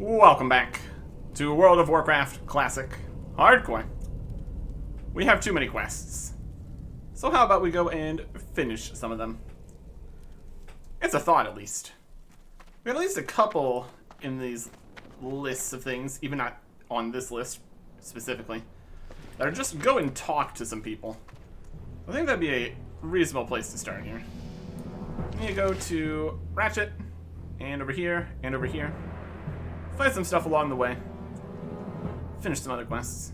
Welcome back to World of Warcraft Classic Hardcore. We have too many quests, so how about we go and finish some of them? It's a thought, at least. We have at least a couple in these lists of things, even not on this list specifically, that are just go and talk to some people. I think that'd be a reasonable place to start here. We need to go to Ratchet, and over here, and over here. Find some stuff along the way. Finish some other quests.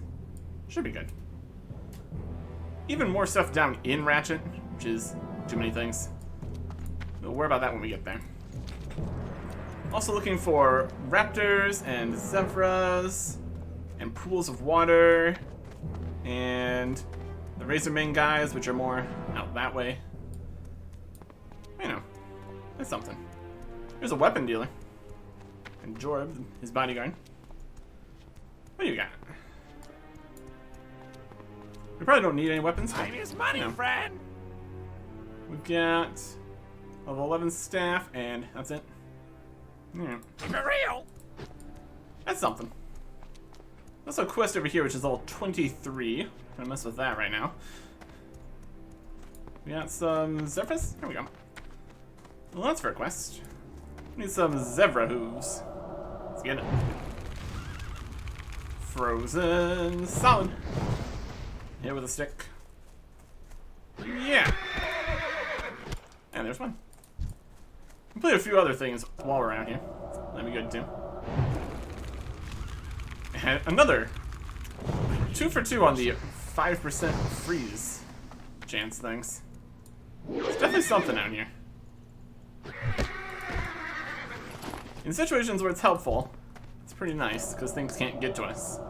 Should be good. Even more stuff down in Ratchet, which is too many things. We'll worry about that when we get there. Also looking for raptors and zebras and pools of water and the Razormane guys, which are more out that way. You know, that's something. There's a weapon dealer. And Jorb, his bodyguard. What do you got? We probably don't need any weapons. Time is money, friend. We've got level 11 staff, and that's it. Yeah. For real. That's something. There's a quest over here, which is level 23. I'm gonna mess with that right now. We got some zebras. Here we go. Well, that's for a quest. We need some zebra hooves. Let's get it. Frozen solid. Hit with a stick. Yeah. And there's one. Complete a few other things while we're around here. That'd be good too. And another 2 for 2 on the 5% freeze chance things. There's definitely something out here. In situations where it's helpful, it's pretty nice, because things can't get to us.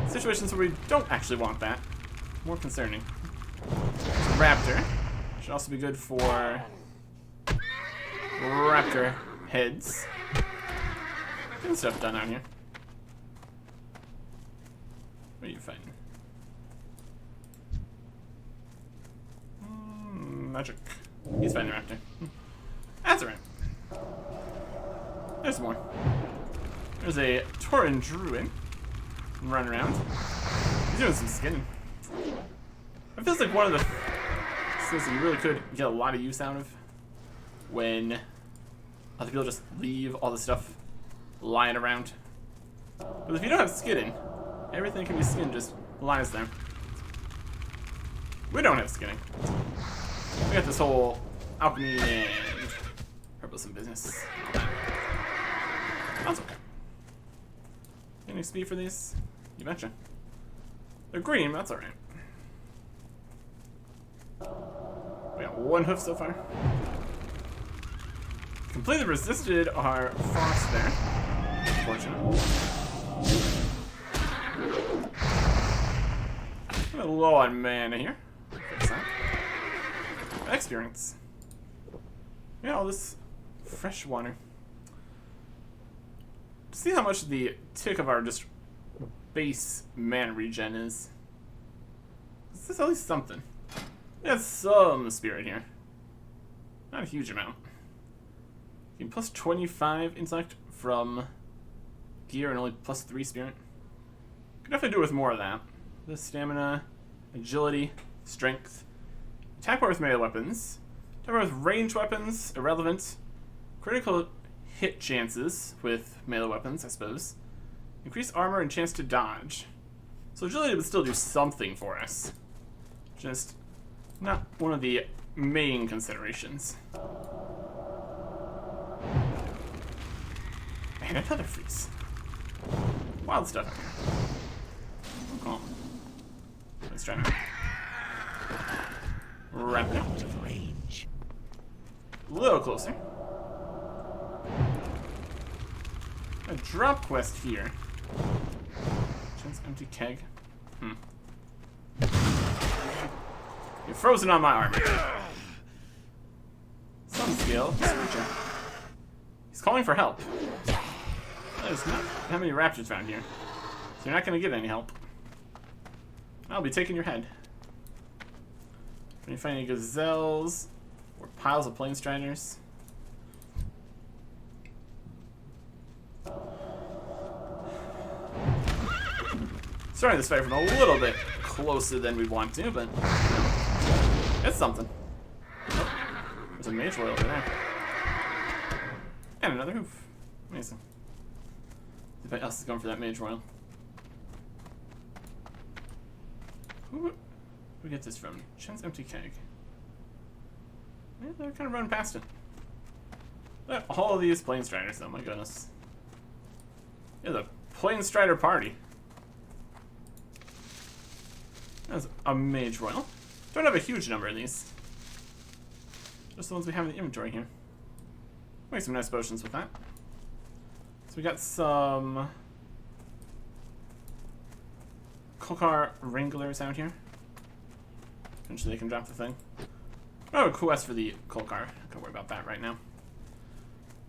Situations where we don't actually want that, more concerning. Raptor. Should also be good for raptor heads. Good stuff done out here. What are you fighting? Magic. He's fighting the raptor. That's alright. There's more. There's a Tauren Druid running around. He's doing some skinning. It feels like one of the skills that you really could get a lot of use out of when other people just leave all the stuff lying around. But if you don't have skinning, everything can be skinned just lies there. We don't have skinning. We got this whole alchemy and purpose and business. That's okay. Any XP for these? You betcha. They're green, that's alright. We got one hoof so far. Completely resisted our frost there. Unfortunate. A little low on mana here. Fix that. Experience. Yeah, all this fresh water. See how much the tick of our just base mana regen is. This is at least something. We have some spirit here. Not a huge amount. You can plus 25 intellect from gear and only plus 3 spirit. Could definitely do with more of that. The stamina, agility, strength. Attack power with melee weapons. Attack power with ranged weapons, irrelevant. Critical hit chances with melee weapons, I suppose. Increase armor and chance to dodge. So agility would still do something for us. Just not one of the main considerations. And another freeze. Wild stuff out here. Oh. Let's try now. Wrap it out of range. A little closer. A drop quest here. Chance empty keg. You're frozen on my armor. Some skill. He's calling for help. There's not that many raptors found here, so you're not going to get any help. I'll be taking your head. Can you find any gazelles or piles of plain striders? Starting this fight from a little bit closer than we want to, but it's something. Oh, there's a mage royal over there. And another hoof. Amazing. Anybody else is going for that mage royal? Who would we get this from? Chen's empty keg. Yeah, they're kind of running past it. Look at all of these plane striders, oh my goodness. Yeah, the plane strider party. That's a mage royal. Don't have a huge number of these. Just the ones we have in the inventory here. Make some nice potions with that. So we got some Kolkar Wranglers out here. Eventually they can drop the thing. I don't have a quest for the Kolkar. Don't worry about that right now.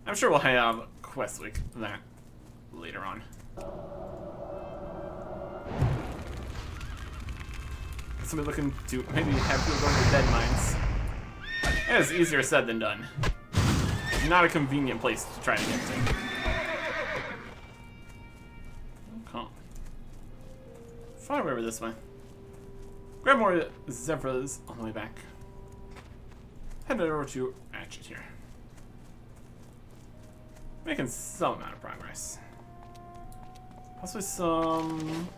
I'm sure we'll have quests like that later on. Somebody looking to maybe have people go to dead mines. That is easier said than done. Not a convenient place to try to get to. Okay. Fly over this way. Grab more zebras on the way back. Head over to Ratchet here. Making some amount of progress. Possibly some...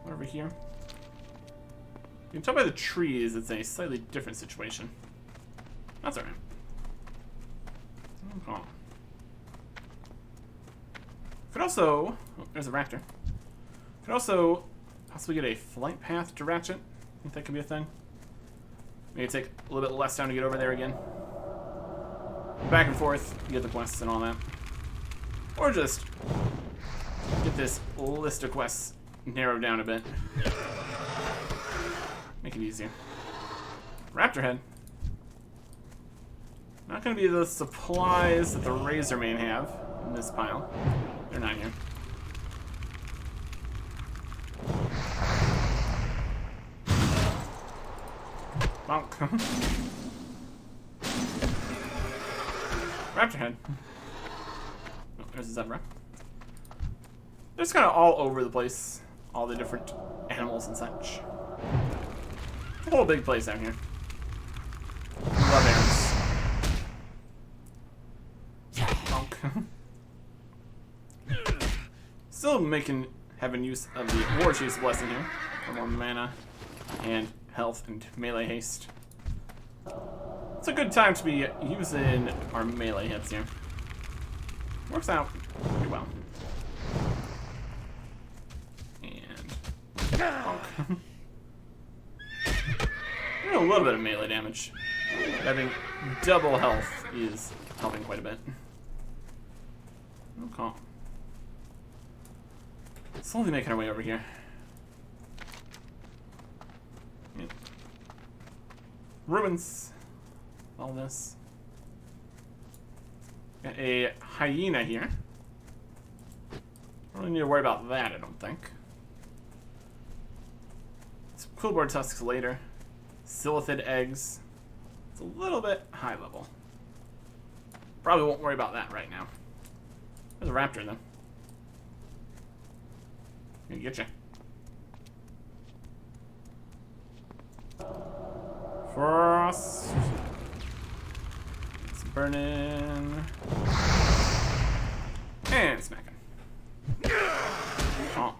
over here. You can tell by the trees it's a slightly different situation. That's alright. Okay. Could also... oh, there's a raptor. Could also possibly get a flight path to Ratchet. Think that could be a thing. Maybe take a little bit less time to get over there again. Back and forth, get the quests and all that. Or just get this list of quests narrowed down a bit. Make it easier. Raptor head. Not gonna be the supplies that the Razor Main have in this pile. They're not here. Bonk. Raptor head. Oh, there's a zebra. They're just kind of all over the place. All the different animals and such. A whole big place out here. Love arrows. Bonk. Still having use of the War Chief's Blessing here. For more mana and health and melee haste. It's a good time to be using our melee hits here. Works out pretty well. And bonk. A little bit of melee damage. Having double health is helping quite a bit. Okay. Slowly making our way over here. Yep. Ruins. All this. Got a hyena here. Don't really need to worry about that, I don't think. Some quillboard tusks later. Silithid eggs. It's a little bit high level. Probably won't worry about that right now. There's a raptor though. Gonna get you. Frost. It's burning. And smacking. Oh.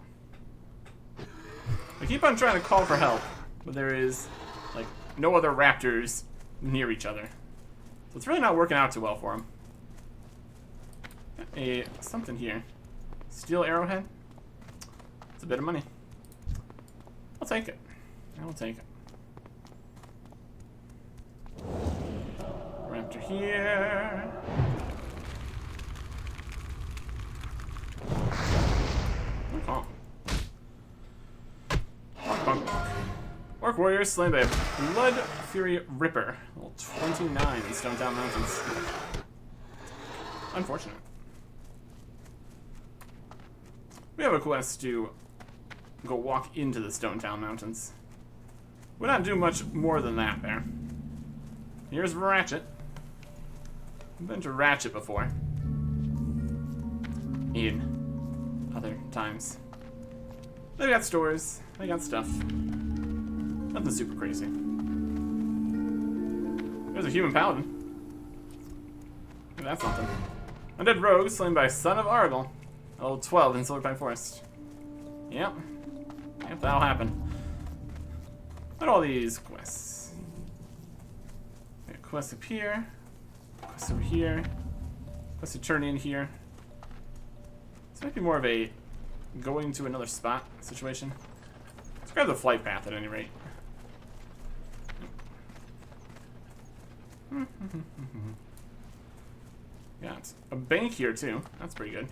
I keep on trying to call for help, but there is like no other raptors near each other. So it's really not working out too well for him. Got something here. Steel arrowhead. It's a bit of money. I'll take it. I'll take it. Raptor here. Oh. Orc warrior slain by a Blood Fury Ripper. Level 29 in Stone Town Mountains. Unfortunate. We have a quest to go walk into the Stone Town Mountains. We're not doing much more than that there. Here's Ratchet. I've been to Ratchet before. In other times. They got stores. They got stuff. Nothing super crazy. There's a human paladin. That's something. Undead rogue slain by Son of Argyle. Level 12 in Silver Pine Forest. Yep. Yep, that'll happen. What are all these quests? We got quests up here. Quests over here. Quests to turn in here. This might be more of a going to another spot situation. Let's grab the flight path at any rate. Got a bank here too. That's pretty good.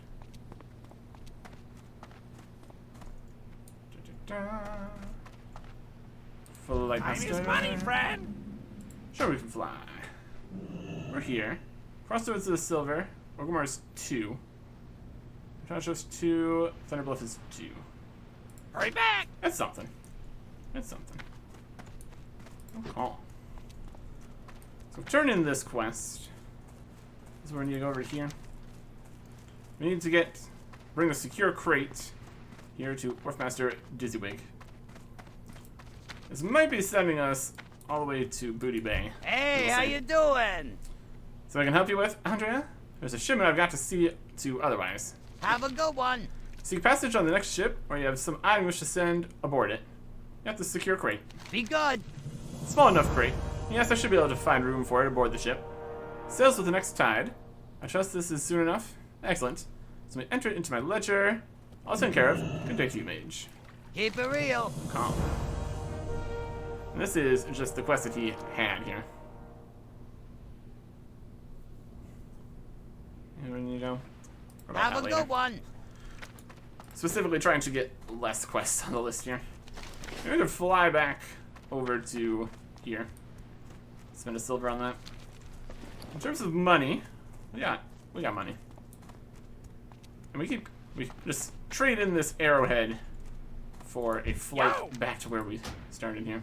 Flight Time master. is money, friend. Sure, we can fly. We're here. Crossroads is silver. Orgrimmar's 2. Josh's 2. Thunderbluff is 2. Hurry back. That's something. That's something. Good call. So turn in this quest. This is where we need to go over here. We need to bring the secure crate here to Wharfmaster Dizzywig. This might be sending us all the way to Booty Bay. Hey, how you doing? So I can help you with, Andrea? There's a shipment I've got to see to otherwise. Have a good one. Seek passage on the next ship, or you have some item you wish to send aboard it. You have to secure crate. Be good. Small enough crate. Yes, I should be able to find room for it aboard the ship. Sails with the next tide. I trust this is soon enough. Excellent. So let me enter it into my ledger. All taken care of. Good day to you, mage. Keep it real. Calm. And this is just the quest that he had here. And where do you go? Have a good one. Specifically trying to get less quests on the list here. We're gonna fly back over to here. Spend a silver on that. In terms of money, we got money. And we just trade in this arrowhead for a flight back to where we started here.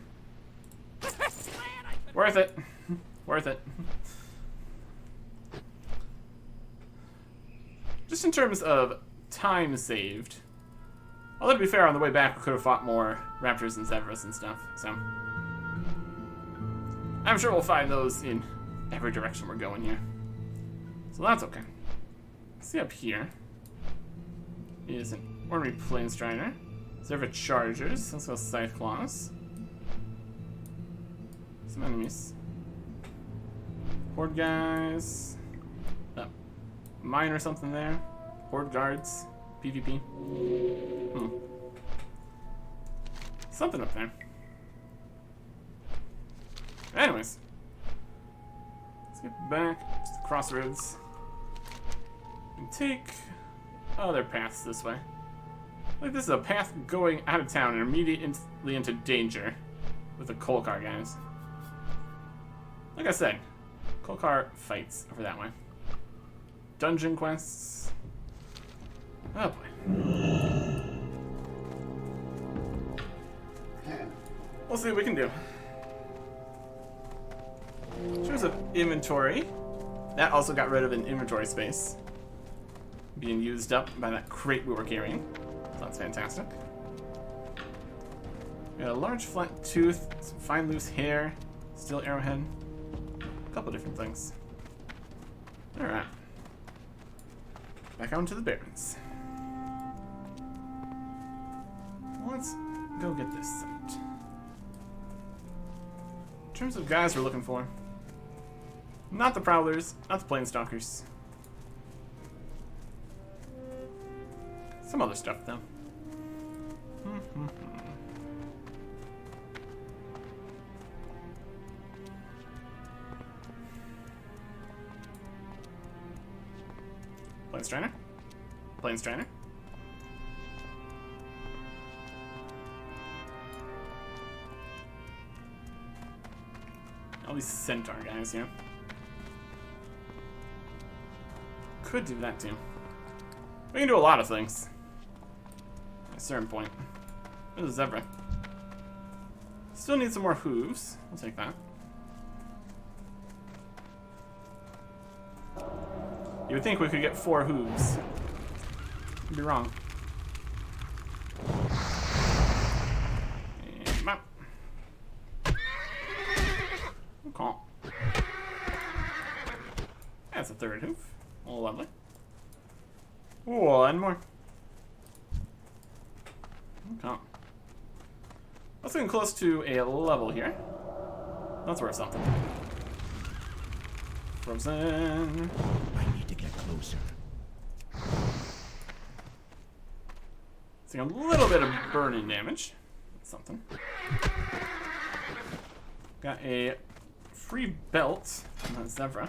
Worth it. Worth it. Just in terms of time saved. Although to be fair, on the way back we could have fought more raptors and zebras and stuff, so I'm sure we'll find those in every direction we're going here. So that's okay. See up here is an ornery planestrider. Zebra chargers. Let's go scythe claws. Some enemies. Horde guys. Mine or something there. Horde guards. PvP. Something up there. Anyways. Let's get back to the crossroads. And take other paths this way. Like this is a path going out of town and immediately into danger with the coal car guys. Like I said, coal car fights over that way. Dungeon quests. Oh boy. We'll see what we can do. In terms of inventory, that also got rid of an inventory space being used up by that crate we were carrying. So that's fantastic. We got a large flat tooth, some fine loose hair, steel arrowhead, a couple different things. Alright. Back on to the Barrens. Let's go get this site. In terms of guys we're looking for, not the Prowlers, not the Planestalkers. Some other stuff, though. Planestrainer? Planestrainer? All these centaur guys here. Could do that too. We can do a lot of things. At a certain point. There's a zebra. Still need some more hooves. I'll take that. You would think we could get 4 hooves. I'd be wrong. third hoof. Oh, lovely. One more. Okay. Let's get close to a level here. That's worth something. Frozen. I need to get closer. Seeing a little bit of burning damage. That's something. Got a free belt from that zebra.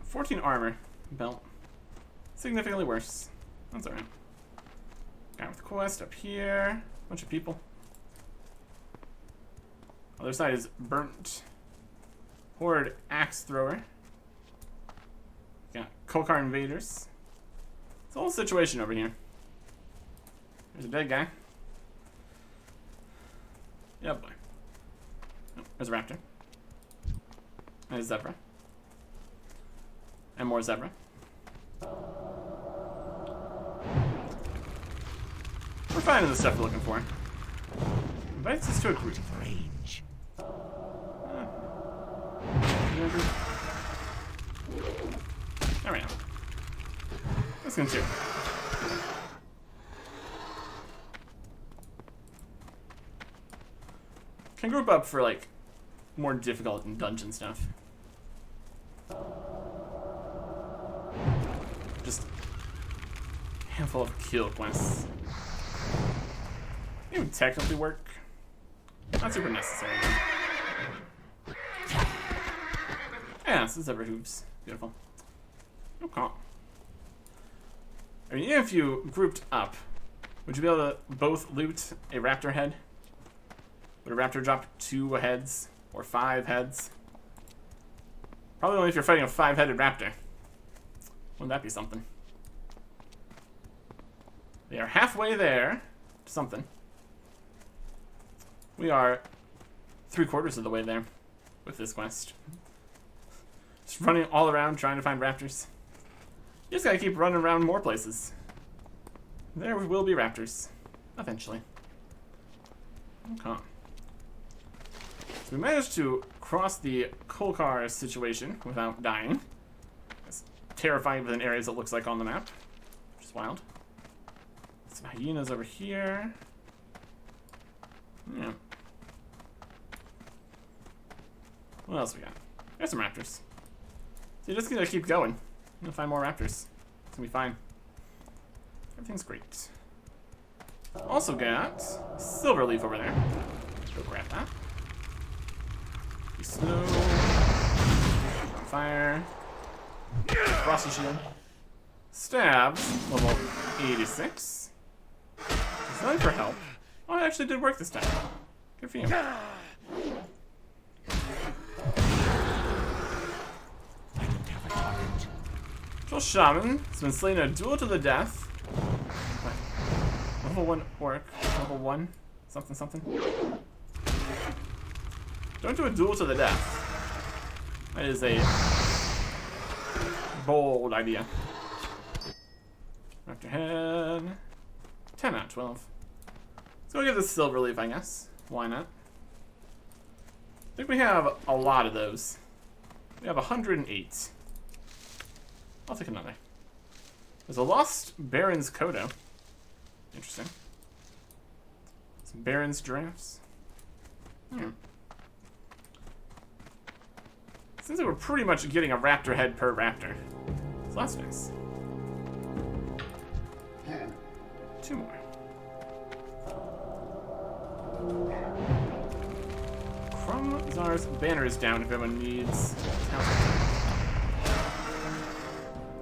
14 armor belt. Significantly worse. That's alright. Guy with quest up here. Bunch of people. Other side is burnt. Horde axe thrower. Got Kolkar invaders. It's a whole situation over here. There's a dead guy. Yeah, boy. Oh, there's a raptor. And a zebra. And more zebra. We're finding the stuff we're looking for. Invites us to a group. Range. There we go. Let's continue. Can group up for like more difficult and dungeon stuff. Just a handful of kill quests. It would technically work. Not super necessary though. Yeah, this is ever hooves. Beautiful. Okay. I mean, if you grouped up, would you be able to both loot a raptor head? Would a raptor drop 2 heads or 5 heads? Probably only if you're fighting a 5-headed raptor. Wouldn't that be something? They are halfway there to something. We are 3/4 of the way there with this quest. Just running all around trying to find raptors. You just gotta keep running around more places. There will be raptors. Eventually. Okay. So we managed to cross the Kolkar situation without dying. It's terrifying within areas it looks like on the map. Which is wild. Some hyenas over here. Yeah. What else we got? There's some raptors. So you're just gonna keep going. I'm gonna find more raptors. It's gonna be fine. Everything's great. Also got silver leaf over there. Go grab that. Be slow. Fire. Frosty shield. Stabs. Level 86. Something for help. Oh, it actually did work this time. Good for you. Troll Shaman has been slain in a duel to the death. Level 1 orc. Level 1. Something, something. Don't do a duel to the death. That is a bold idea. Raptor head. 10 out of 12. Let's go get this silver leaf, I guess. Why not? I think we have a lot of those. We have 108. I'll take another. There's a lost Baron's Kodo. Interesting. Some Baron's giraffes. Seems like we're pretty much getting a raptor head per raptor. So that's nice. 2 more. Krumzar's banner is down if anyone needs help.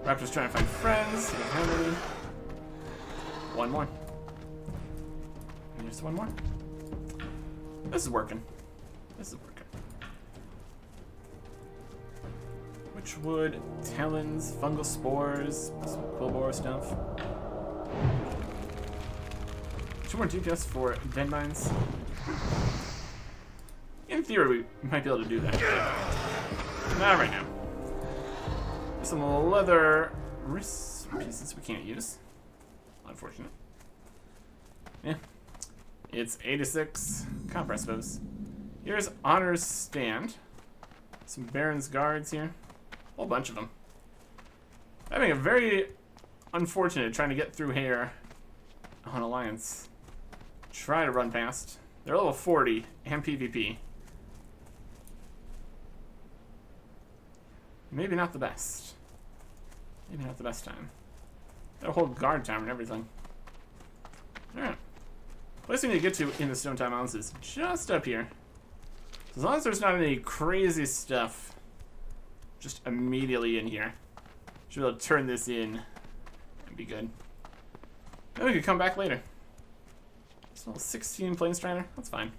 Raptor's trying to find friends. He doesn't have any. 1 more. And just 1 more. This is working. This is working. Witchwood, talons, fungal spores, some quillbore stuff. 2 more DPS for dead mines. In theory, we might be able to do that. Not right now. There's some leather wrist pieces we can't use. Unfortunate. Yeah. It's 86 copper, I suppose. Here's Honor's Stand. Some Baron's guards here. A whole bunch of them. Having a very unfortunate trying to get through here on Alliance. Try to run past. They're level 40 and PvP. Maybe not the best. Maybe not the best time. Got a whole guard tower and everything. Alright. Place we need to get to in the Stone Town Mountains is just up here. So as long as there's not any crazy stuff just immediately in here, should be able to turn this in and be good. Then we could come back later. Still 16 Plain Strider, that's fine.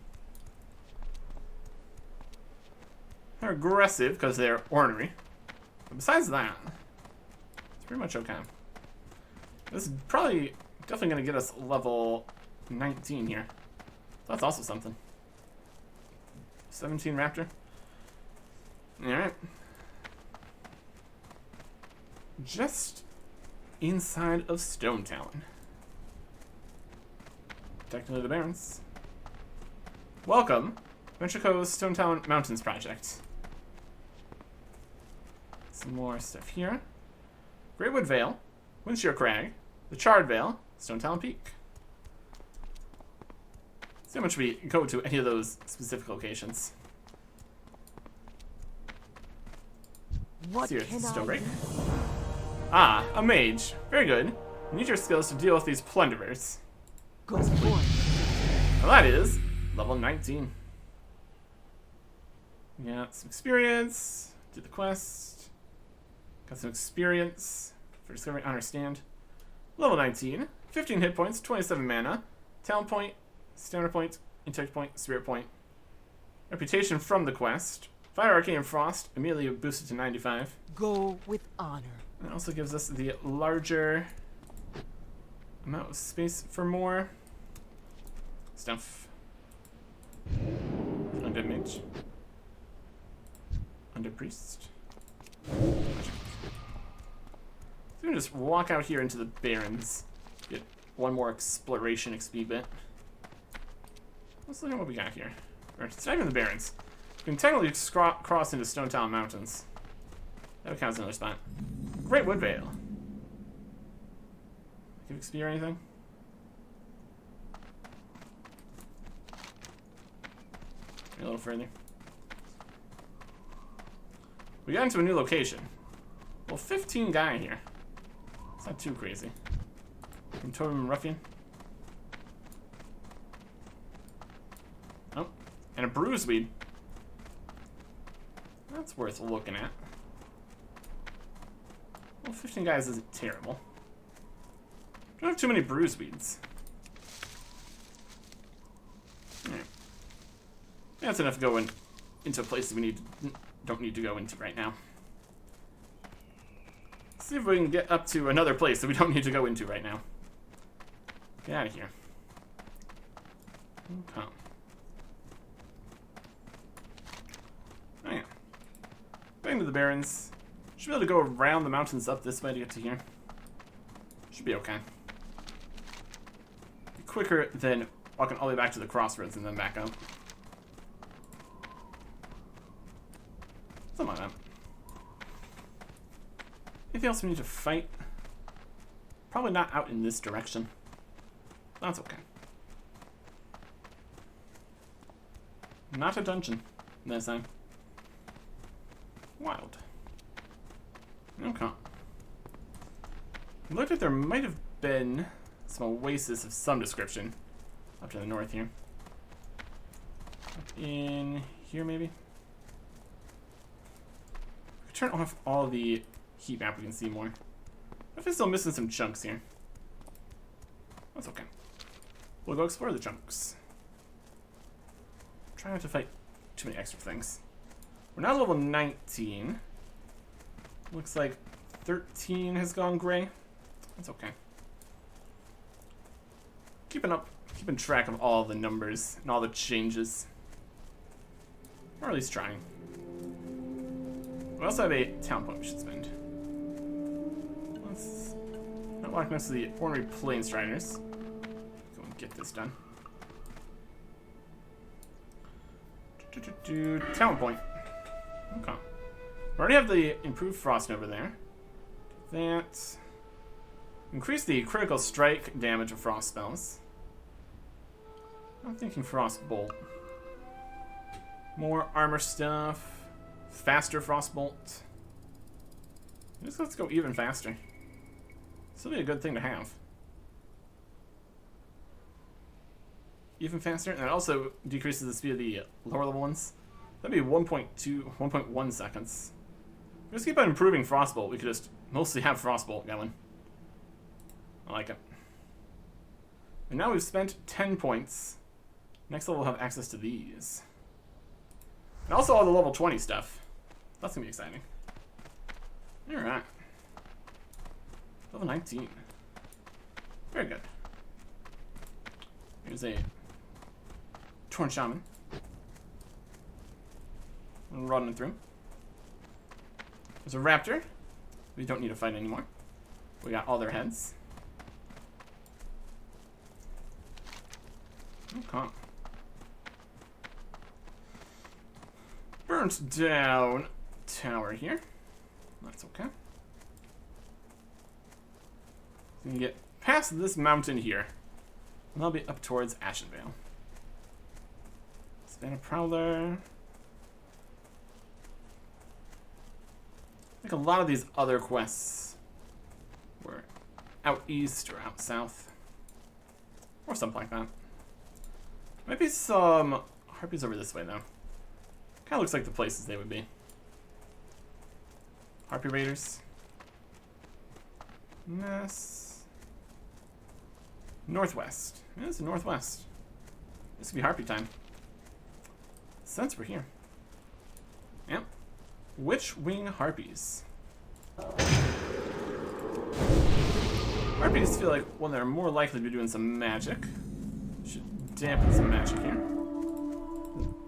They're aggressive because they're ornery. But besides that, it's pretty much okay. This is probably definitely going to get us level 19 here. That's also something. 17 Raptor. Alright. Just inside of Stone Town. Technically the Barons. Welcome, Ventrico's Stone Town Mountains project. Some more stuff here. Greatwood Vale, Windshear Crag, the Charred Vale, Stone Town Peak. See how much we go to any of those specific locations. What Here's can the I stone break. do? Ah, a mage. Very good. You need your skills to deal with these plunderers. Go forth. Well, that is level 19. We got some experience. Did the quest. Got some experience for discovering Honor Stand. Level 19. 15 hit points, 27 mana. Talent point, stamina point, intellect point, spirit point. Reputation from the quest. Fire, Arcane, Frost, immediately boosted to 95. Go with honor. It also gives us the larger amount of space for more stuff. Undead Mage. Undead Priest. So we can just walk out here into the Barrens. Get one more exploration XP bit. Let's look at what we got here. Or it's not even the Barrens. We can technically cross into Stone Town Mountains. That counts as another spot. Greatwood Vale. Give XP or anything? A little further. We got into a new location. Well, 15 guy here. It's not too crazy. From Totem Ruffian. Oh, and a Bruiseweed. That's worth looking at. Well, 15 guys isn't terrible. Don't have too many Bruiseweeds. Alright. That's enough going into places we don't need to go into right now. Let's see if we can get up to another place that we don't need to go into right now. Get out of here. Okay. Oh yeah. Back to the Barrens. Should be able to go around the mountains up this way to get to here. Should be okay. Be quicker than walking all the way back to the crossroads and then back up. Something like that. Anything else we need to fight? Probably not out in this direction. That's okay. Not a dungeon this time. Wild. Okay. It looked like there might have been some oasis of some description up to the north here. Up in here, maybe? If we turn off all the heat map, we can see more. I feel still missing some chunks here. That's okay. We'll go explore the chunks. Try not to fight too many extra things. We're now level 19. Looks like 13 has gone gray. That's okay. Keeping track of all the numbers and all the changes. Or at least trying. We also have a town point we should spend. Let's not walk next to the ornery Plain Striders. Go and get this done. Town point. Okay. We already have the improved frost over there. That. Increase the critical strike damage of frost spells. I'm thinking frost bolt. More armor stuff. Faster frost bolt. Just let's go even faster. This will be a good thing to have. Even faster, and it also decreases the speed of the lower level ones. That'd be 1.1 seconds. Just keep on improving Frostbolt. We could just mostly have Frostbolt going. I like it. And now we've spent 10 points. Next level we'll have access to these. And also all the level 20 stuff. That's gonna be exciting. Alright. Level 19. Very good. Here's a Torn Shaman. Running through. There's a raptor. We don't need to fight anymore. We got all their heads. Okay. Burnt down tower here. That's okay. So you can get past this mountain here. And I'll be up towards Ashenvale. Savannah Prowler. I think a lot of these other quests were out east or out south. Or something like that. Might be some harpies over this way, though. Kind of looks like the places they would be. Harpy Raiders. Yes. Northwest. Yeah, it's the northwest. This could be harpy time. Since we're here. Yep. Witch-wing harpies. Harpies feel like when they're more likely to be doing some magic. Should dampen some magic here.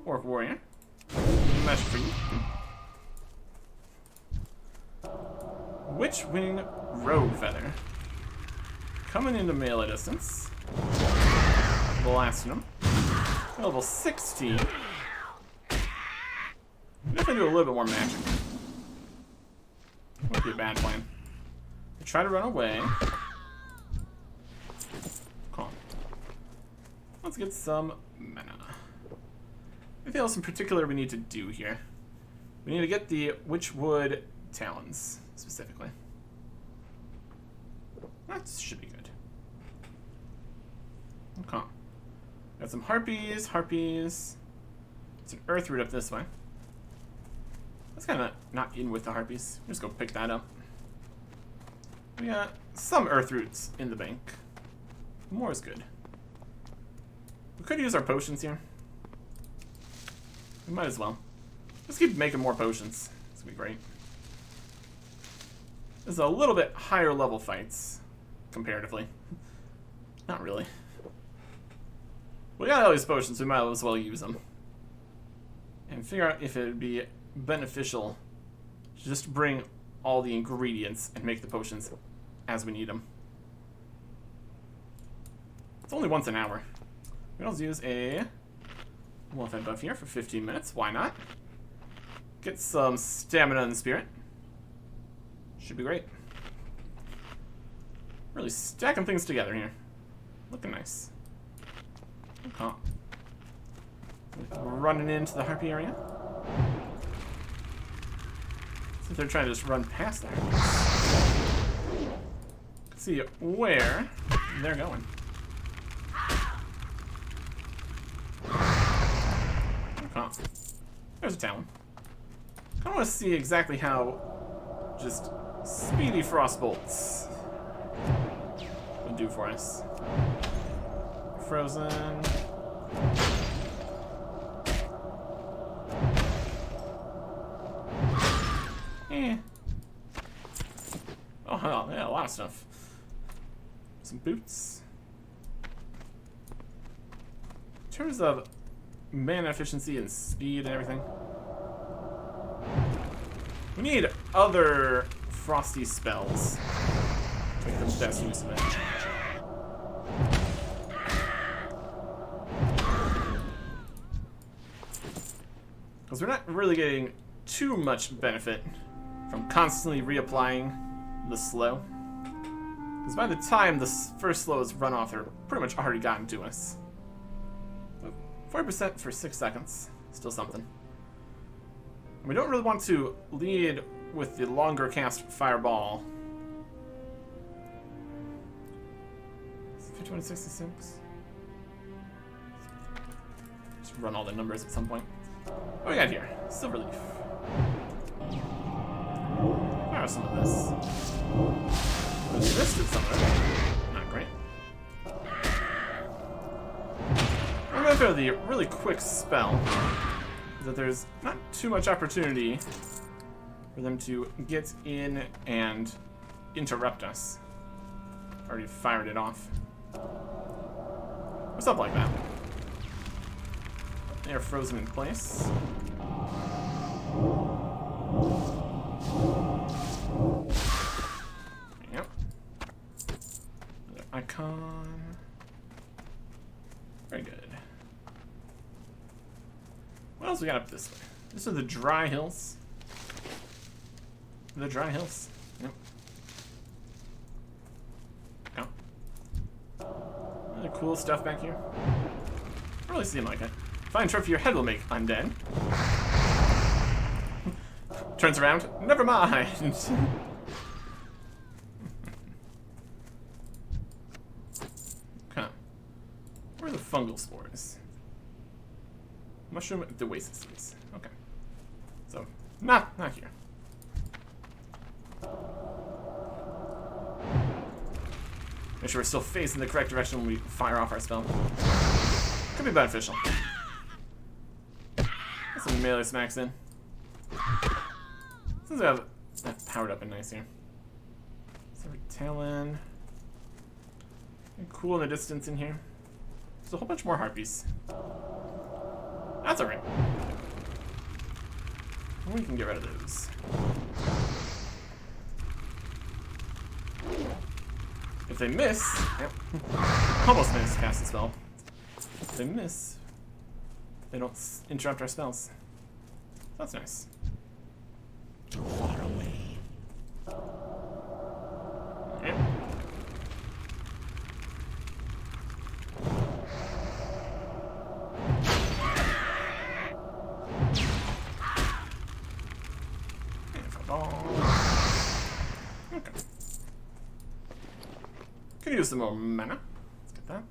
Orc warrior. Magic for you. Witch-wing rogue feather. Coming into melee distance. Blasting them. Level 16. Definitely do a little bit more magic. Wouldn't be a bad plan. We try to run away. Calm. Let's get some mana. Anything else in particular we need to do here? We need to get the Witchwood Talons, specifically. That should be good. Okay. Got some harpies. It's an earth root up this way. That's kind of not in with the harpies. Just go pick that up. We got some earth roots in the bank. More is good. We could use our potions here. We might as well. Let's keep making more potions. This will be great. This is a little bit higher level fights, comparatively. Not really. We got all these potions, we might as well use them. And figure out if it would be beneficial to just bring all the ingredients and make the potions as we need them. It's only once an hour. We can also use a Wolfhead buff here for 15 minutes. Why not? Get some stamina and spirit. Should be great. Really stacking things together here. Looking nice. Okay. Running into the harpy area. See if they're trying to just run past there. See where they're going. Okay. There's a Talon. I want to see exactly how just speedy frost bolts would do for us. Frozen. Oh, yeah, a lot of stuff. Some boots. In terms of mana efficiency and speed and everything, we need other frosty spells to make the best use of it. Because we're not really getting too much benefit from constantly reapplying the slow. Because by the time the first slow is run off, they're pretty much already gotten to us. 40% for 6 seconds. Still something. We don't really want to lead with the longer cast Fireball. 51 to 66. Just run all the numbers at some point. What do we got here? Silver Leaf. Fire some of this. We listed some of it. Not great. I'm going to throw the really quick spell. That there's not too much opportunity for them to get in and interrupt us. Already fired it off. What's up like that? They are frozen in place. Yep. Another icon. Very good. What else we got up this way? These are the dry hills. The dry hills. Yep. Yep. Other cool stuff back here. Don't really seem like it. Find trophy your head will make undead. Turns around. Never mind. Okay. Where are the fungal spores? Mushroom the oasis. Okay. So, not here. Make sure we're still facing the correct direction when we fire off our spell. Could be beneficial. Get some melee smacks in. Since we have that powered up and nice here. So Talon. Cool in the distance in here. There's a whole bunch more harpies. That's alright. We can get rid of those. If they miss, yep. Almost miss cast a spell. If they miss, they don't interrupt our spells. That's nice. Far away. Yep. Okay. Could use some more mana. Let's get that.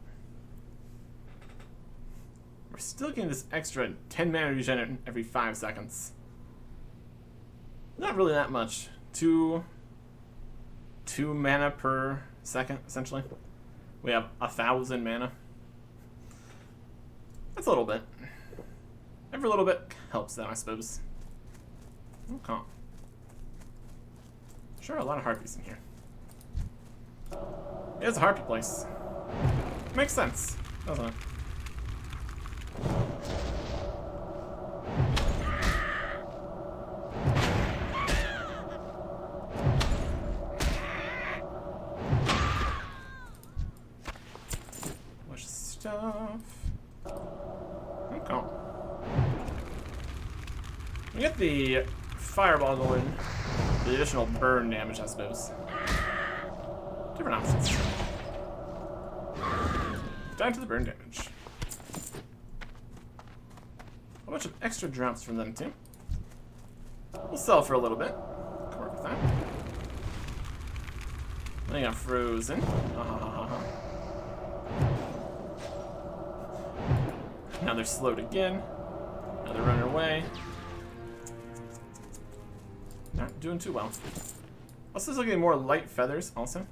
We're still getting this extra 10 mana regen every 5 seconds. Not really that much. Two mana per second, essentially. We have 1,000 mana. That's a little bit. Every little bit helps though, I suppose. Okay. Sure, a lot of harpies in here. Yeah, it's a harpy place. Makes sense, doesn't it? Much stuff. Okay. We get the fireball going. The additional burn damage, I suppose. Different options. Down to the burn damage. A bunch of extra drops from them, too. We'll sell for a little bit. Can work with that. They got frozen. Now they're slowed again. Now they're running away. Not doing too well. Also, still getting more light feathers, also.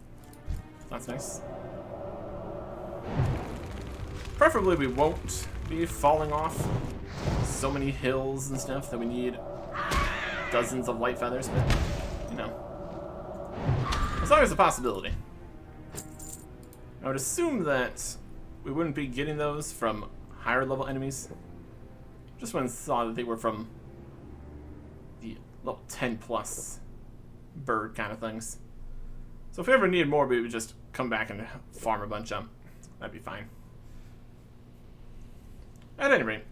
That's nice. Preferably, we won't be falling off so many hills and stuff that we need dozens of light feathers, but, you know. It's always a possibility. I would assume that we wouldn't be getting those from higher level enemies. Just when I saw that they were from the level 10 plus bird kind of things. So if we ever needed more, we would just come back and farm a bunch up. That'd be fine. At any rate.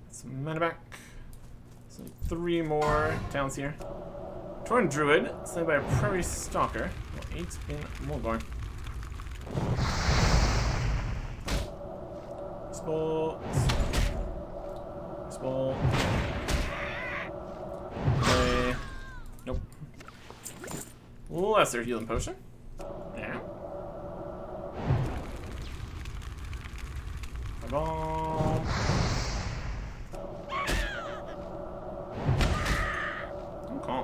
Some mana back. So 3 more towns here. Torn Druid, slain by a Prairie Stalker. Well, 8 in Mulgore. Spell. Spell. Play. Nope. Lesser healing potion. Yeah. Bomb. Okay.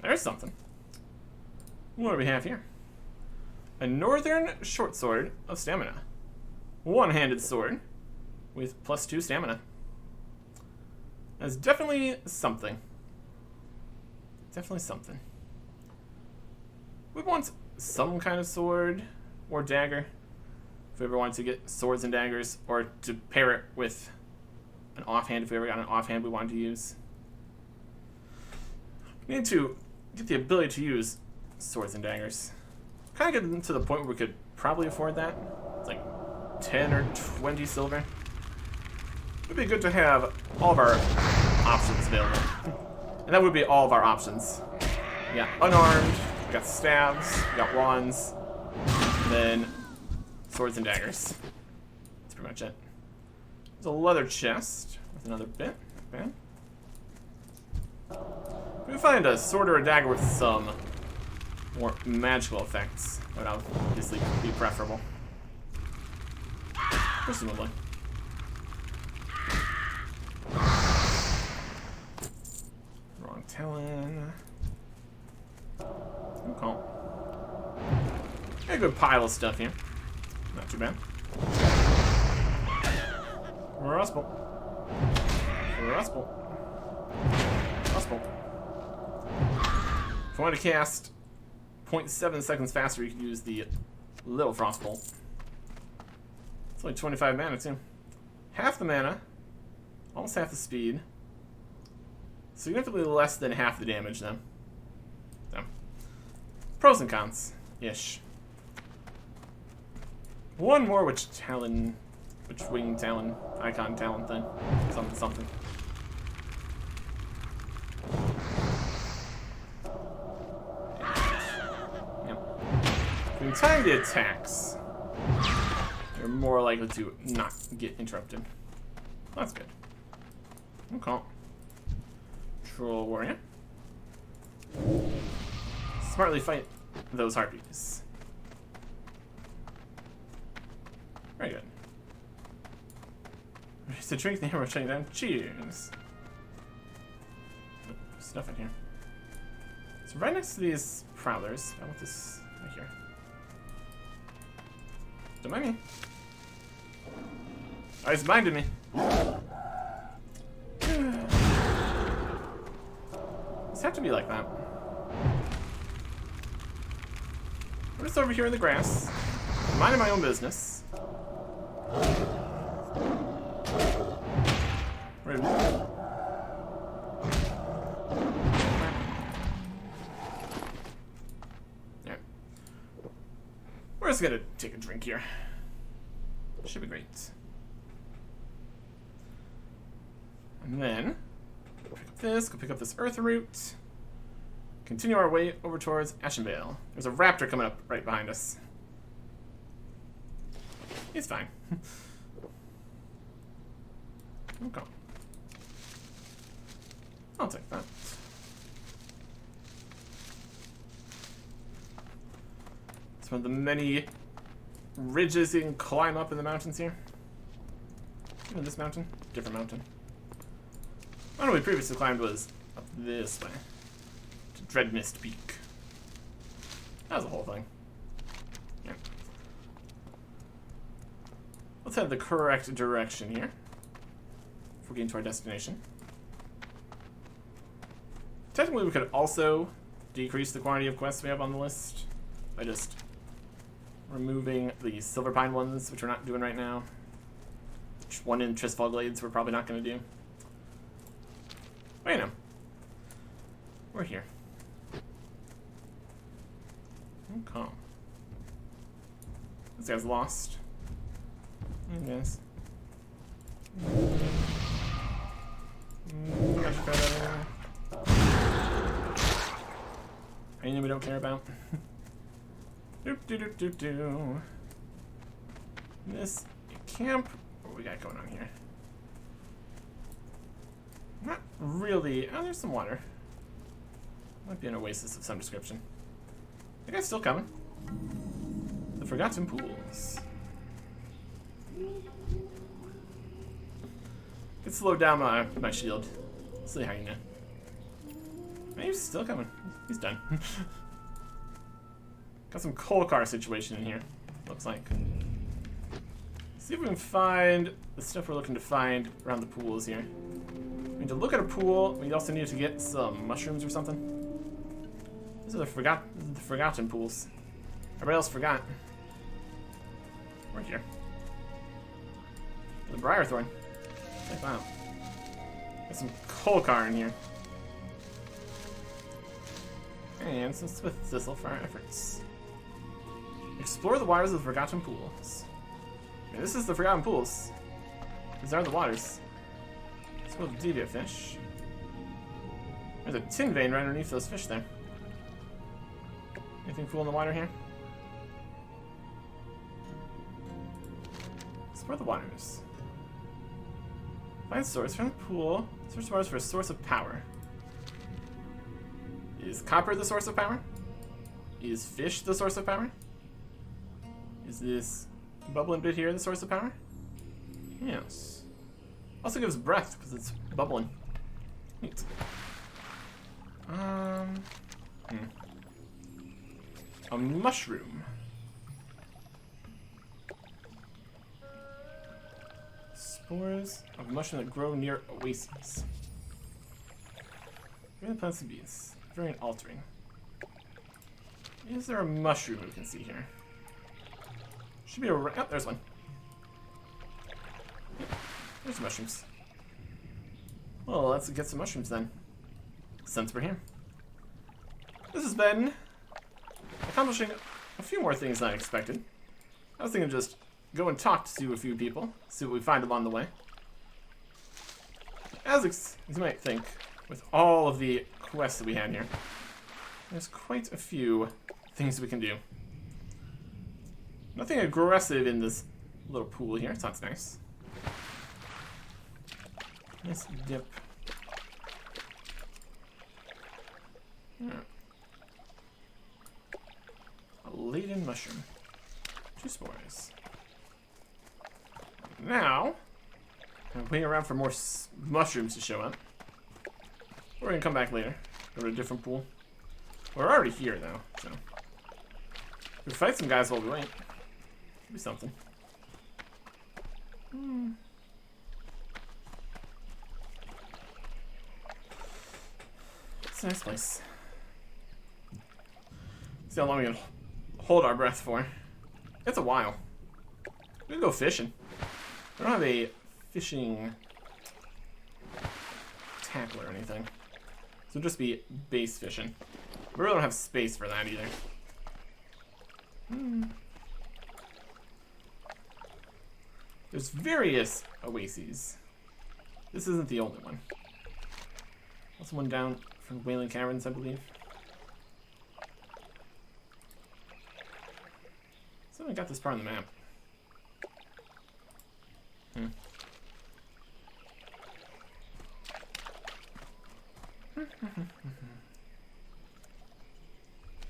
There's something. What do we have here? A northern short sword of stamina. One-handed sword with +2 stamina. That's definitely something. Definitely something. We want some kind of sword or dagger. If we ever wanted to get swords and daggers, or to pair it with an offhand, if we ever got an offhand we wanted to use. We need to get the ability to use swords and daggers. Kind of get to the point where we could probably afford that. It's like 10 or 20 silver. It'd be good to have all of our options available. And that would be all of our options. We got unarmed, we got staves, we got wands, and then swords and daggers. That's pretty much it. There's a leather chest with another bit. Okay. If we find a sword or a dagger with some more magical effects, that would obviously be preferable. Presumably. Wrong Talon. Okay. Got a good pile of stuff here. Not too bad. Rustble. Rustble. Rustble. If you want to cast 0.7 seconds faster, you can use the Little Frostbolt. It's only 25 mana, too. Half the mana, almost half the speed. Significantly less than half the damage, then. So, pros and cons, ish. One more which wing talon, icon talon thing. Something, something. Yep. We can time the attacks. They're more likely to not get interrupted. That's good. Okay. Troll warrior. Smartly fight those harpies. Very good. So drink the hammer shutting down. Cheers. Oh, stuff in here. So right next to these prowlers, I want this right here. Don't mind me. Oh, he's minded me. Does have to be like that. I'm just over here in the grass, minding my own business. Yeah. We're just gonna take a drink here. Should be great. And then pick up this, go pick up this earth root. Continue our way over towards Ashenvale. There's a raptor coming up right behind us. He's fine. Okay. I'll take that. It's one of the many ridges you can climb up in the mountains here. Even this mountain? Different mountain. The one we previously climbed was up this way. To Dreadmist Peak. That was the whole thing. Yeah. Let's head the correct direction here. If we're getting to our destination. Technically, we could also decrease the quantity of quests we have on the list by just removing the Silver Pine ones, which we're not doing right now. One in Tristfall Glades we're probably not going to do. Wait, no. We're here. Okay. This guy's lost. Hey, guys. Much better. Anything we don't care about? Doop doo doop doo doo. This camp. What we got going on here? Not really. Oh, there's some water. Might be an oasis of some description. The guy's still coming. The Forgotten Pools. Could slow down my shield. See how you know. Maybe he's still coming. He's done. Got some coal car situation in here. Looks like. See if we can find the stuff we're looking to find around the pools here. We need to look at a pool. We also need to get some mushrooms or something. These are the forgotten pools. Everybody else forgot. We're here. The Briarthorn. Check that out. Got some coal car in here. And some Smith Thistle for our efforts. Explore the waters of the Forgotten Pools. Yeah, this is the Forgotten Pools. These are the waters. Let's go to deviate fish. There's a tin vein right underneath those fish there. Anything cool in the water here? Explore the waters. Find source from the pool. Search the waters for a source of power. Is copper the source of power? Is fish the source of power? Is this bubbling bit here the source of power? Yes. Also gives breath because it's bubbling. Neat. A mushroom. Spores of mushroom that grow near oases. Green plants and bees. Very altering. Is there a mushroom we can see here? Should be a. Oh, there's one. There's mushrooms. Well, let's get some mushrooms then. Since we're here. This has been accomplishing a few more things than I expected. I was thinking just go and talk to a few people, see what we find along the way. As you might think, with all of the quests that we had here, there's quite a few things we can do. Nothing aggressive in this little pool here, so that's nice. Nice dip. Yeah. A laden mushroom. 2 spores. Now, I'm waiting around for more mushrooms to show up. We're gonna come back later. Go to a different pool. We're already here though, so we fight some guys while we wait. Should be something. It's a nice place. See how long we can hold our breath for. It's a while. We can go fishing. I don't have a fishing tackle or anything. So it'll just be base fishing. We really don't have space for that either. There's various oases. This isn't the only one. Also one down from Wailing Caverns, I believe. Someone got this part on the map.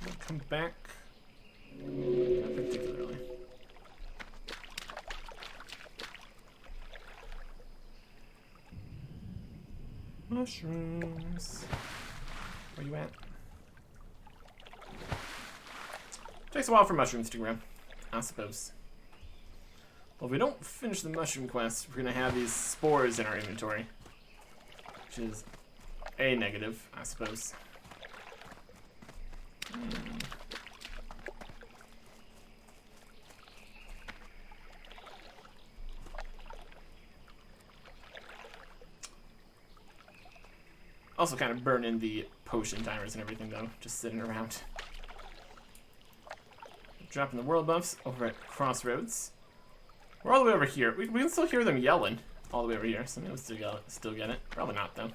We'll come back. Not particularly. Mushrooms. Where you at? Takes a while for mushrooms to grow, I suppose. Well, if we don't finish the mushroom quest, we're gonna have these spores in our inventory, which is a negative, I suppose. Also kind of burn in the potion timers and everything though, just sitting around. Dropping the world buffs over at Crossroads. We're all the way over here. We can still hear them yelling. all the way over here, so maybe we'll still get it. Probably not, though.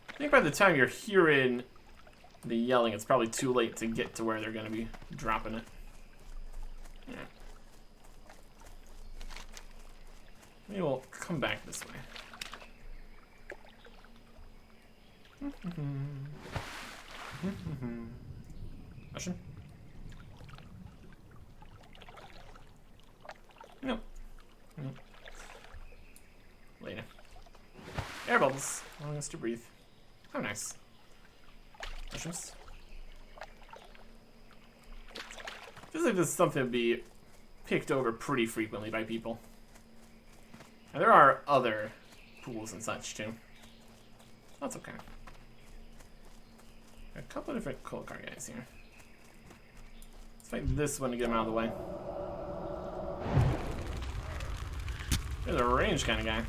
I think by the time you're hearing the yelling, it's probably too late to get to where they're going to be dropping it. Yeah. Maybe we'll come back this way. Russian? Nope. Nope. Later. Air bubbles, allowing us to breathe. How nice. Mushrooms. Feels like this is something to be picked over pretty frequently by people. And there are other pools and such too. That's okay. A couple of different cold card guys here. Let's fight this one to get him out of the way. There's a range kind of guy.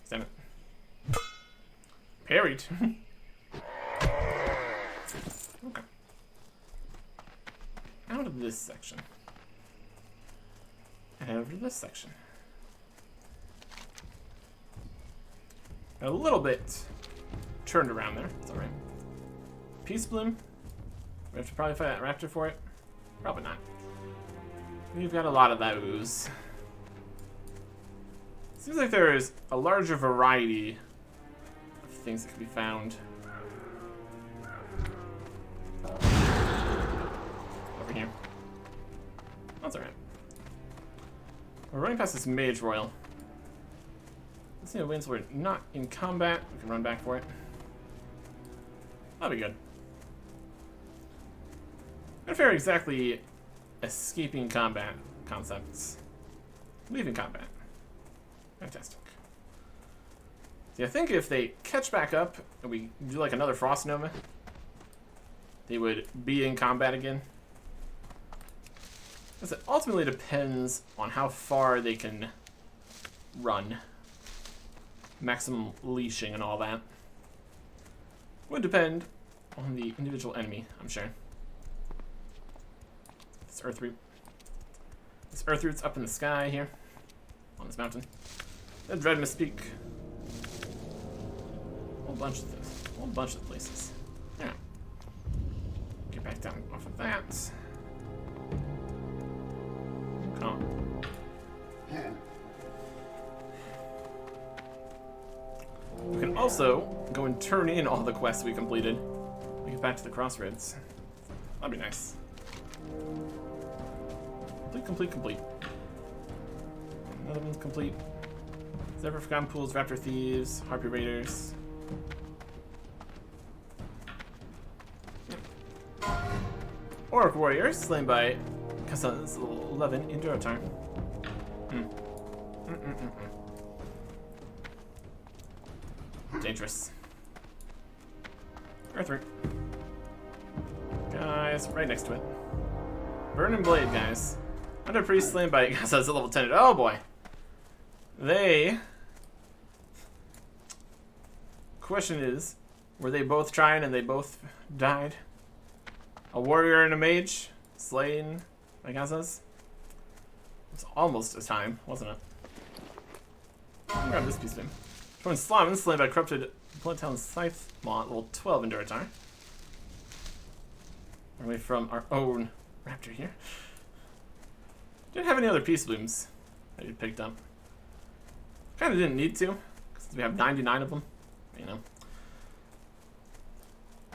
Damn it. Parried. Okay. Out of this section. And over to this section. A little bit turned around there. It's alright. Peace Bloom. We have to probably fight that raptor for it. Probably not. We've got a lot of that ooze. Seems like there is a larger variety of things that can be found. Over here. That's alright. We're running past this Mage Royal. Let's see, wins we're not in combat. We can run back for it. That'll be good. Not fair exactly escaping combat concepts. Leaving combat. Fantastic. See, I think if they catch back up and we do like another Frost Nova, they would be in combat again. Because it ultimately depends on how far they can run. Maximum leashing and all that. Would depend on the individual enemy, I'm sure. This earth root. This earth root's up in the sky here. On this mountain. The Dread Myspeak. Whole bunch of this. Whole bunch of places. Yeah. Get back down off of that. Come. We can also go and turn in all the quests we completed. We get back to the crossroads. That'd be nice. Complete. Another one's complete. Zephyr Forgotten Pools, Raptor Thieves, Harpy Raiders. Orc Warrior, slain by Kasa's 11 Endurotar. Dangerous. Earthroot. Guys, right next to it. Burning Blade, guys. Under Priest slain by Kasa's level 10. Oh boy. Question is, were they both trying and they both died? A warrior and a mage slain by Kasa's? It was almost a time, wasn't it? I'll grab this piece of him. From Slum, slain by corrupted Bloodtown Scythe Maw, level 12 Enduratar. Away from our own raptor here. Didn't have any other Peace Blooms that you picked up. Kinda didn't need to, because we have 99 of them. You know.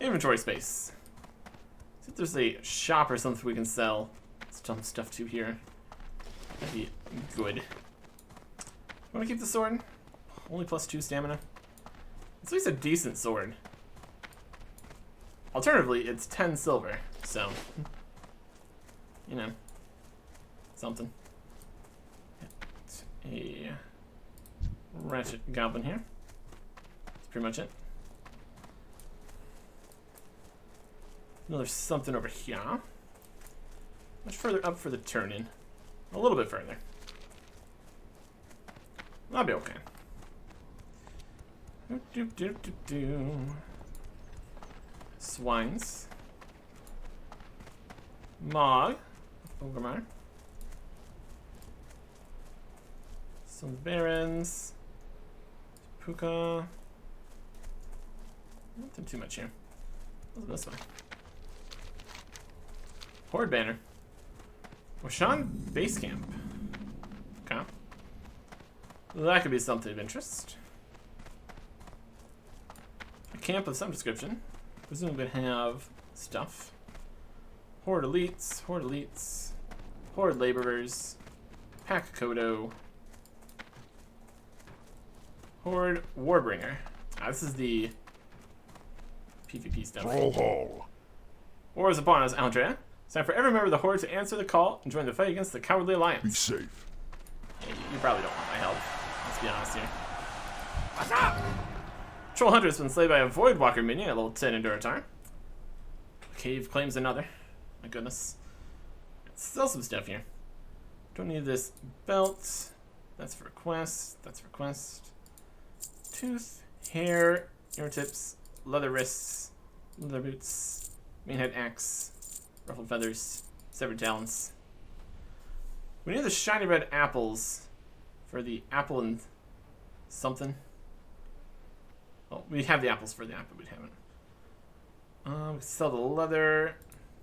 Inventory space. See if there's a shop or something we can sell some stuff to here. That'd be good. Want to keep the sword? Only +2 stamina. It's at least a decent sword. Alternatively, it's 10 silver, so you know, something. A ratchet goblin here. That's pretty much it. Another something over here. Much further up for the turn-in. A little bit further. That'll be okay. Swines. Mog. Ogrimmar. Some Barons. Puka. Nothing too much here. What's this one? Horde banner. Washan base camp. Okay. That could be something of interest. A camp of some description. Presumably have stuff. Horde elites, horde elites, horde laborers, pack Kodo, horde warbringer. This is the PvP stuff. Troll Hall. War is upon us, Andrea. It's time for every member of the horde to answer the call and join the fight against the Cowardly Be Alliance. safe. Yeah, you probably don't want my help. Let's be honest here. What's up? Troll Hunter has been slayed by a Voidwalker minion at level 10 in Duratar. Cave claims another. My goodness. Let's sell some stuff here. Don't need this belt. That's for quest. That's for quest. Tooth, hair, ear tips, leather wrists, leather boots, mainhead axe, ruffled feathers, severed talons. We need the shiny red apples for the apple and something. Well, we have the apples for the apple, we haven't. We can sell the leather.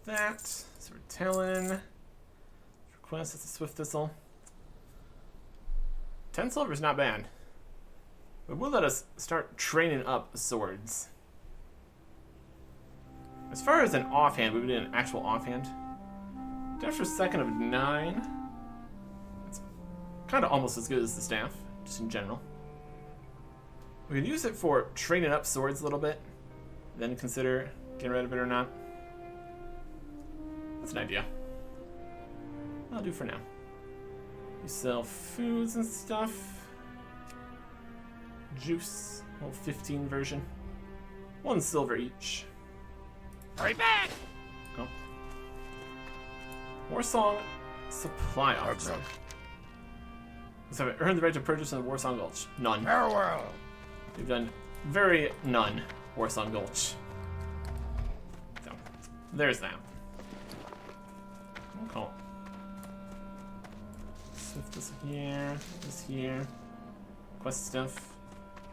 That. Severed talon. Request, that's a swift thistle. 10 silver is not bad. It will let us start training up swords. As far as an offhand, we would need an actual offhand. Dash for second of 9. It's kind of almost as good as the staff, just in general. We could use it for training up swords a little bit, then consider getting rid of it or not. That's an idea. I'll do for now. You sell foods and stuff. Juice, little 15 version. 1 silver each. Hurry back! Oh. Warsong supply That's offer. it. Let's have it earned the right to purchase in the Warsong Gulch. None. Farewell. We've done very none Warsong Gulch. So, there's that. Okay. Swift this here, this here. Quest stuff.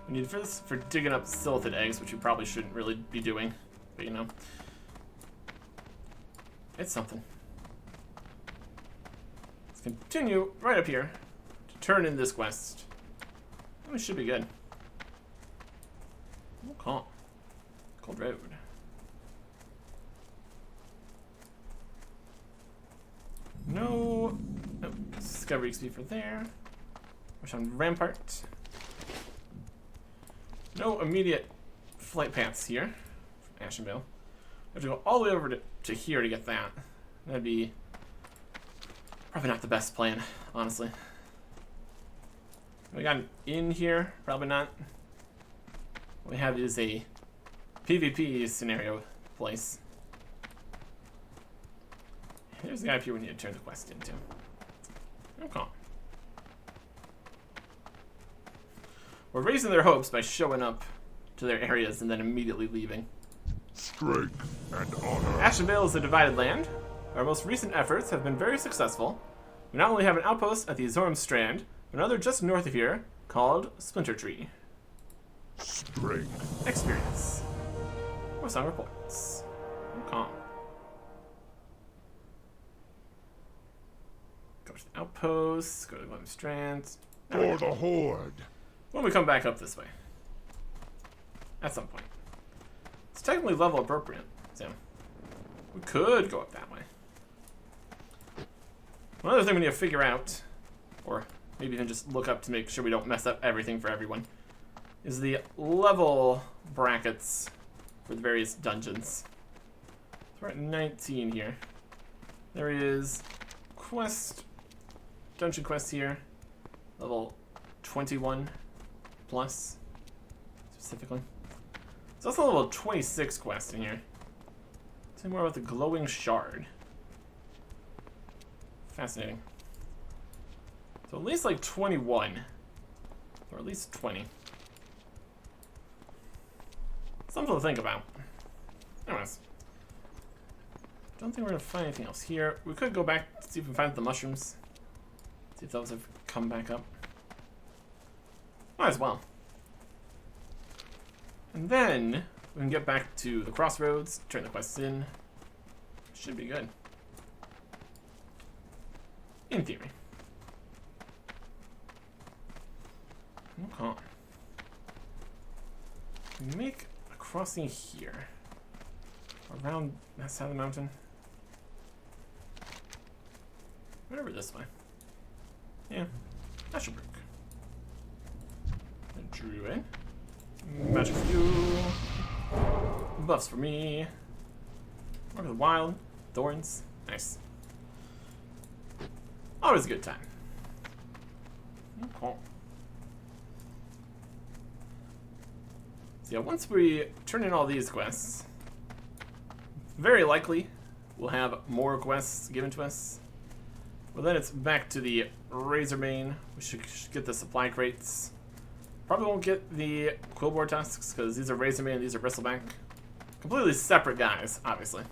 We need for this for digging up silted eggs, which we probably shouldn't really be doing, but you know. It's something. Let's continue right up here to turn in this quest. Oh, it should be good. Okay. Cold Road. No. Nope. Discovery XP for there. Push on Rampart. No immediate flight paths here from Ashenvale. I have to go all the way over to here to get that. That'd be probably not the best plan, honestly. We got an inn here? Probably not. What we have is a PvP scenario place. Here's the guy up here we need to turn the quest into. Okay. We're raising their hopes by showing up to their areas and then immediately leaving. Strength and honor. Ashenvale is a divided land. Our most recent efforts have been very successful. We not only have an outpost at the Zoram Strand, but another just north of here called Splinter Tree. Strength. Experience. Or some reports. Okay. Go to the outposts, go to the Zoram Strand. For the Horde. When we come back up this way. At some point. It's technically level appropriate, so we could go up that way. One other thing we need to figure out, or maybe even just look up to make sure we don't mess up everything for everyone, is the level brackets for the various dungeons. So we're at 19 here. There is dungeon quest here, level 21 plus, specifically. There's also a level 26 quest in here. Say more about the glowing shard. Fascinating. So at least like 21. Or at least 20. Something to think about. Anyways. Don't think we're gonna find anything else here. We could go back to see if we can find the mushrooms. See if those have come back up. Might as well. And then we can get back to the crossroads, turn the quests in. Should be good. In theory. Okay. We make a crossing here. Around that side of the mountain. Whatever, this way. Yeah, that should work. A druid. Magic for you. Buffs for me. Work with wild. Thorns. Nice. Always a good time. Okay. So yeah, once we turn in all these quests, very likely we'll have more quests given to us. Well, then it's back to the Razorbane. We should get the supply crates. Probably won't get the Quillboar tusks because these are Razorbane and these are Bristleback. Completely separate guys, obviously.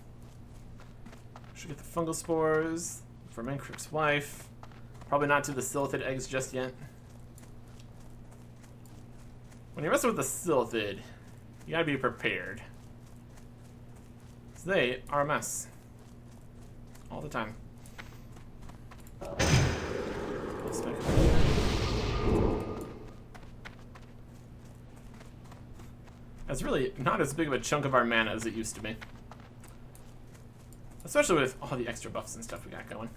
Should get the fungal spores for Menkrick's wife. Probably not to the Silithid eggs just yet. When you're messing with the Silithid, you gotta be prepared. So they are a mess. All the time. Let's back up here. That's really not as big of a chunk of our mana as it used to be. Especially with all the extra buffs and stuff we got going.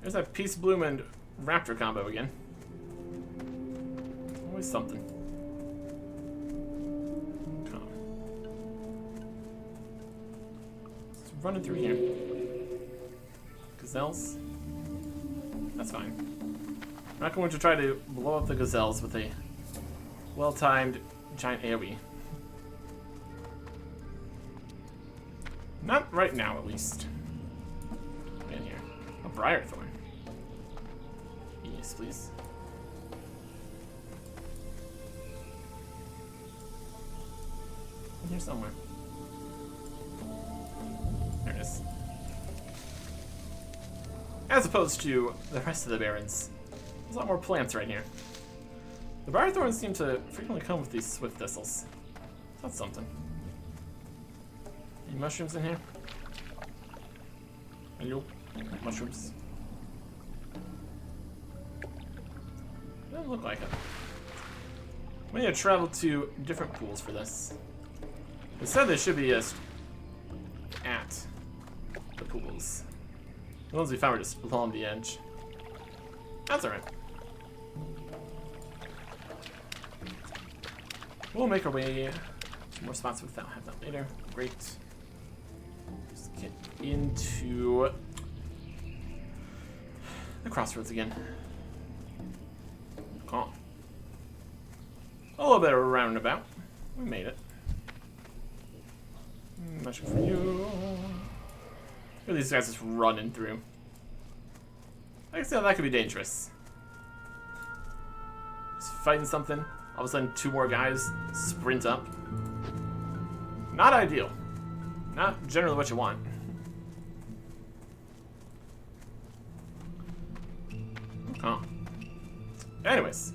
There's that Peace Bloom and Raptor combo again. Always something. Okay. Just running through here. Gazelles. That's fine. I'm not going to try to blow up the gazelles with a well-timed giant AoE. Not right now, at least. In here. A Briarthorn. Yes, please. In here somewhere. There it is. As opposed to the rest of the barrens. There's a lot more plants right here. The Briarthorns seem to frequently come with these swift thistles. That's something. Any mushrooms in here? Hello? Mushrooms. Doesn't look like it. We need to travel to different pools for this. It said they should be just at the pools. The ones we found were just along the edge. That's alright. We'll make our way to more spots without have that later. Great. Just get into the crossroads again. Calm. A little bit of a roundabout. We made it. Much for you. Look at these guys just running through. I can see how that could be dangerous. Just fighting something. All of a sudden, 2 more guys sprint up. Not ideal. Not generally what you want. Okay. Anyways.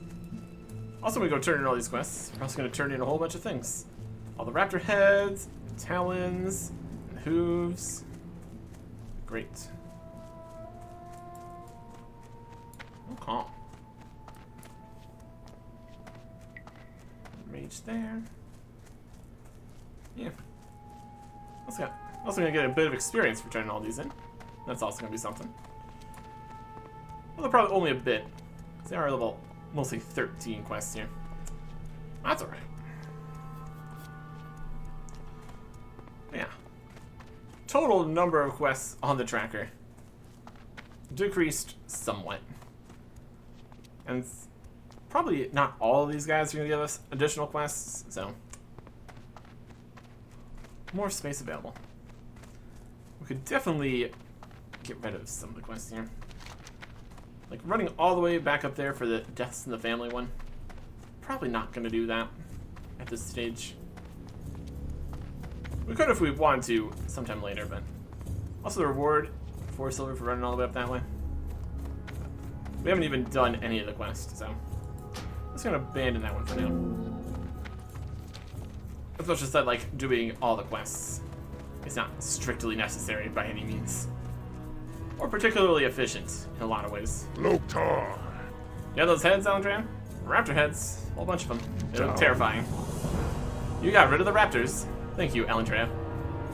Also, when we go turn in all these quests, we're also going to turn in a whole bunch of things. All the raptor heads, the talons, and the hooves. Great. Okay. Mage there. Yeah. Also gonna get a bit of experience for turning all these in. That's also gonna be something. Although probably only a bit. They are level mostly 13 quests here. That's alright. Yeah. Total number of quests on the tracker decreased somewhat. And probably not all of these guys are going to give us additional quests, so more space available. We could definitely get rid of some of the quests here. Like running all the way back up there for the Deaths in the Family one. Probably not going to do that at this stage. We could if we wanted to sometime later, but Also, the reward 4 silver for running all the way up that way. We haven't even done any of the quests, so I'm just gonna abandon that one for now. As much as I like doing all the quests, it's not strictly necessary by any means, or particularly efficient in a lot of ways. Loktar. You have those heads, Alendran? Raptor heads, a whole bunch of them. They look terrifying. You got rid of the raptors. Thank you, Alendran.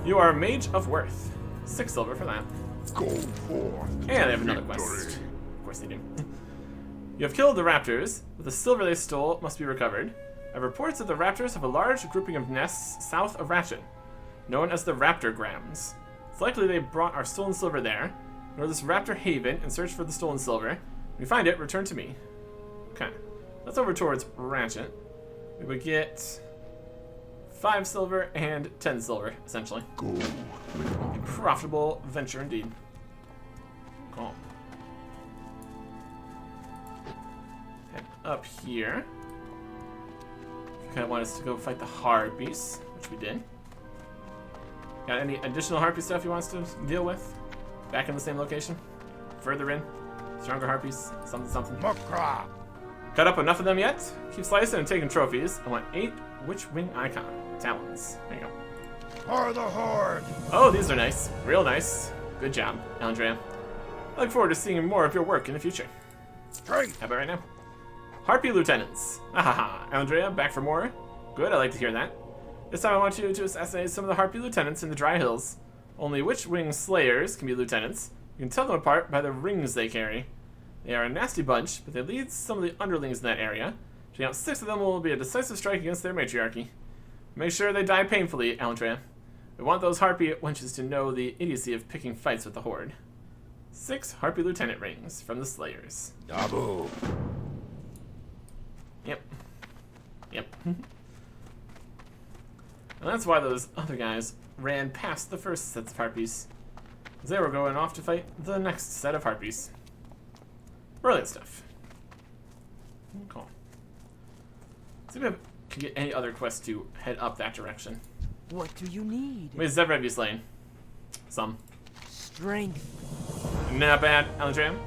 You are a mage of worth. 6 silver for that. Go forth. And they have another quest. Of course they do. You have killed the raptors, but the silver they stole must be recovered. I have reports that the raptors have a large grouping of nests south of Ratchet, known as the Raptor Grams. It's likely they brought our stolen silver there. Go to this Raptor Haven and search for the stolen silver. When you find it, return to me. Okay. That's over towards Ratchet. We would get 5 silver and 10 silver, essentially. Go with A profitable venture indeed. Cool. Head up here. If you kind of want us to go fight the Harpies, which we did. Got any additional Harpy stuff you want us to deal with? Back in the same location? Further in? Stronger Harpies? Something. Makra. Cut up enough of them yet? Keep slicing and taking trophies. I want 8 Witch Wing Icon talons. There you go. For the horde. Oh, these are nice. Real nice. Good job, Andrea. I look forward to seeing more of your work in the future. Strength. How about right now? Harpy Lieutenants. Ahaha. Andrea, back for more? Good, I like to hear that. This time I want you to assassinate some of the Harpy Lieutenants in the Dry Hills. Only Witch Wing Slayers can be lieutenants. You can tell them apart by the rings they carry. They are a nasty bunch, but they lead some of the underlings in that area. Taking out 6 of them will be a decisive strike against their matriarchy. Make sure they die painfully, Alentrea. We want those Harpy wenches to know the idiocy of picking fights with the Horde. 6 Harpy Lieutenant rings from the Slayers. Dabu. Yep. And that's why those other guys ran past the first sets of Harpies. They were going off to fight the next set of Harpies. Brilliant stuff. Cool. See if I can get any other quests to head up that direction. What do you need? Wait, Zevra have you slain? Some. Strength. Not bad, Alentram.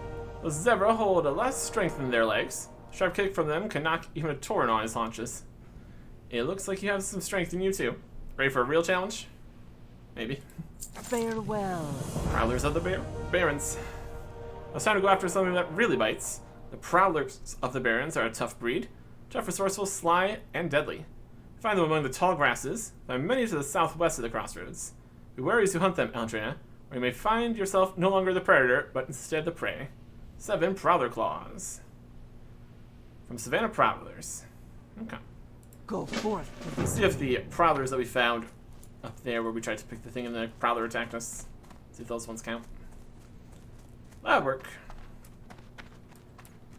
Those Zevra hold a less strength in their legs. A sharp kick from them can knock even a Tauren on his haunches. It looks like you have some strength in you too. Ready for a real challenge? Maybe. Farewell. Prowlers of the Barrens. It's time to go after something that really bites. The Prowlers of the Barrens are a tough breed. Tough, resourceful, sly, and deadly. Find them among the tall grasses, and many to the southwest of the crossroads. Be wary as you hunt them, Andrea, or you may find yourself no longer the predator, but instead the prey. 7 Prowler Claws. From Savannah Prowlers. Okay. Go forth. Let's see if the Prowlers that we found up there where we tried to pick the thing and the Prowler attacked us. See if those ones count. That'd work.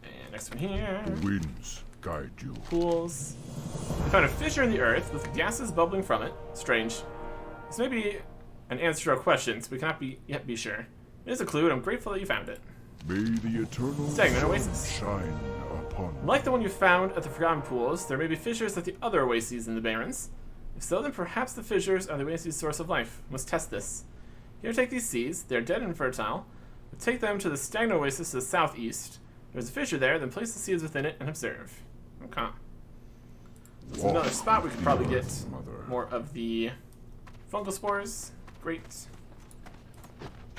And next one here. The winds guide you. Pools. I found a fissure in the earth with gases bubbling from it. Strange. This may be an answer to our questions, we cannot yet be sure. It is a clue, and I'm grateful that you found it. May the eternal Stagnant sun oasis. shine upon you. Like the one you found at the Forgotten Pools, there may be fissures at the other oases in the Barrens. If so, then perhaps the fissures are the oasis' source of life. We must test this. Here, take these seeds. They are dead and fertile. But take them to the stagnant oasis to the southeast. There's a fissure there, then place the seeds within it and observe. Okay. That's another spot we could probably get more of the fungal spores. Great.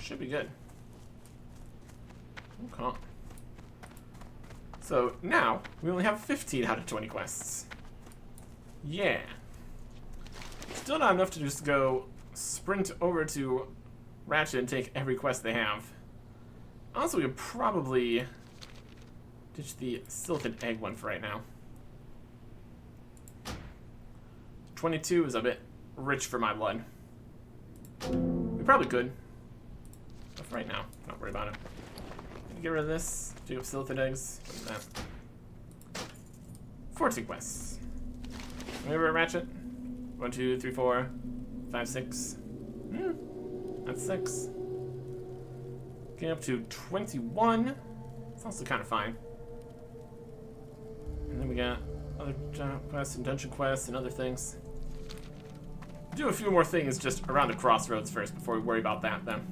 Should be good. Okay. So now we only have 15 out of 20 quests. Yeah. Still not enough to just go sprint over to Ratchet and take every quest they have. Also, we could probably ditch the Silken Egg one for right now. 22 is a bit rich for my blood. We probably could. But for right now, not worry about it. Get rid of this. Take up Silken Eggs. What is that? 14 quests. Remember Ratchet? 1, 2, 3, 4, 5, 6. That's 6. Getting up to 21. It's also kind of fine. And then we got other quests and dungeon quests and other things. Do a few more things just around the crossroads first before we worry about that then.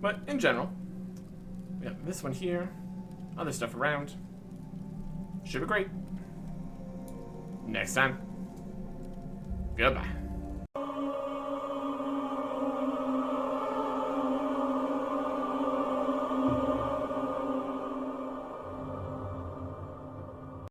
But in general, we have this one here, other stuff around. Should be great. Next time. Goodbye.